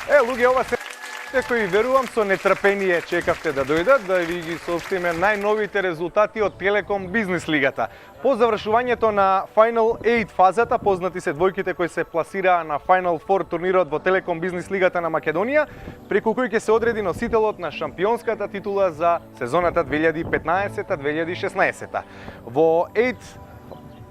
Луѓе, ова се кои верувам со нетрпение чекавте да дојдат, да ви ги соопштиме најновите резултати од Телеком Бизнис лигата. По завршувањето на Final 8 фазата, познати се двојките кои се пласираа на Final 4 турнирот во Телеком Бизнис лигата на Македонија, преку кој ќе се одреди носителот на шампионската титула за сезоната 2015-2016. Во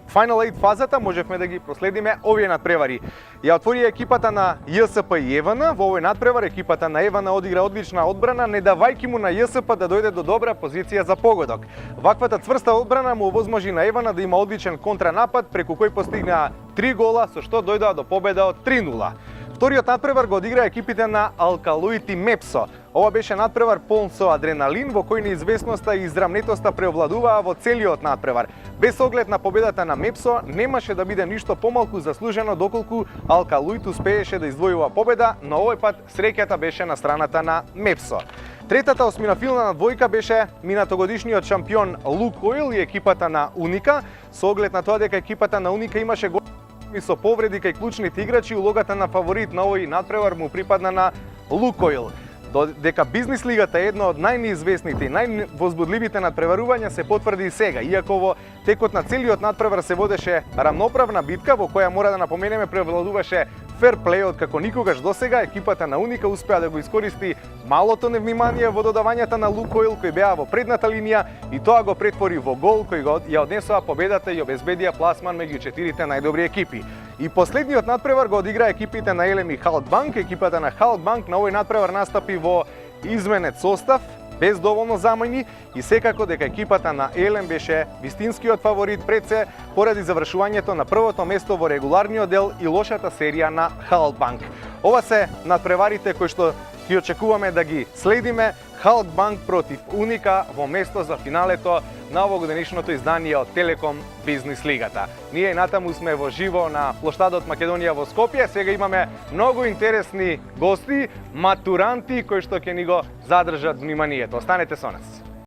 Final 8 фазата можевме да ги проследиме овие надпревари. Ја отвори екипата на ЈСП и ЕВН. Во овој надпревар екипата на ЕВН одигра одлична одбрана, не давајќи му на ЈСП да дојде до добра позиција за погодок. Ваквата цврста одбрана му овозможи на ЕВН да има одличен контранапад, преку кој постигнаа 3 гола, со што дојдоа до победа од 3-0. Вториот надпревар го одигра екипите на Алкалоид и Мепсо. Ова беше надпревар полн со адреналин, во кој неизвестноста и израмнетоста преовладуваа во целиот надпревар. Без оглед на победата на Мепсо, немаше да биде ништо помалку заслужено доколку Алкалоид успееше да издвојува победа, но овој пат среќата беше на страната на Мепсо. Третата осминофилна двојка беше минатогодишниот шампион Лукойл и екипата на Уника, со оглед на тоа дека екипата на Уника имаше и со повреди кај клучните играчи, улогата на фаворит на овој надпревар му припадна на Лукойл. Дека Бизнис лигата е едно од најнеизвестните и највозбудливите надпреварувања се потврди и сега, иако во текот на целиот надпревар се водеше рамноправна битка во која мора да напоменеме превладуваше ферплејот како никогаш досега. Екипата на Уника успеа да го искористи малото невнимание во додавањата на Лукойл кои беа во предната линија и тоа го претвори во гол кој ја однесоа победата и обезбедија пласман меѓу четирите најдобри екипи. И последниот надпревар го одигра екипите на Елем и Халкбанк. Екипата на Халкбанк на овој надпревар настапи во изменет состав, без доволно замени и секако дека екипата на Елем беше вистинскиот фаворит пред се поради завршувањето на првото место во регуларниот дел и лошата серија на Халкбанк. Ова се надпреварите кои што ги очекуваме да ги следиме. Халкбанк против Уника во место за финалето на овогодишното издание од Телеком Бизнис лигата. Ние и натаму сме во живо на плоштадот Македонија во Скопје. Сега имаме многу интересни гости, матуранти кои што ќе ни го задржат вниманието. Останете со нас.